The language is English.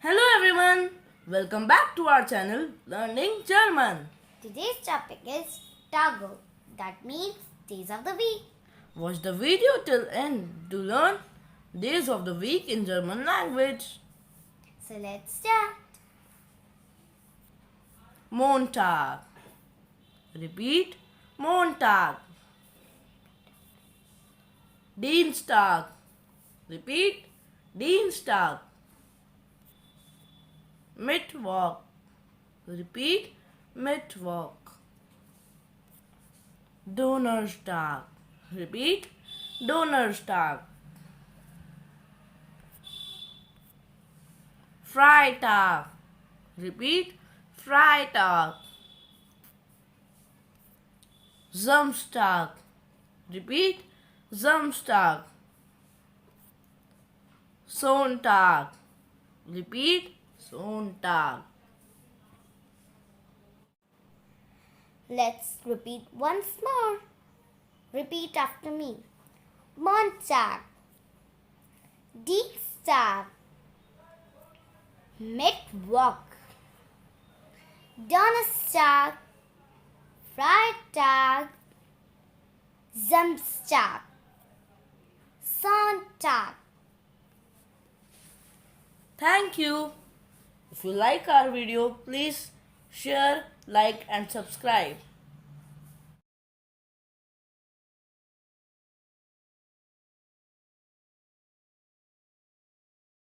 Hello everyone, welcome back to our channel Learning German. Today's topic is Tage, that means days of the week. Watch the video till end to learn days of the week in German language. So let's start. Montag. Repeat, Montag. Dienstag. Repeat, Dienstag. Mittwoch. Repeat, Mittwoch. Donnerstag. Repeat, Donnerstag. Freitag. Repeat, Freitag. Samstag. Repeat, Samstag. Sonntag. Repeat, Sonntag. Let's repeat once more. Repeat after me. Montag, Dienstag, Mittwoch, Donnerstag, Freitag, Samstag, Sonntag. Thank you. If you like our video, please share, like and subscribe.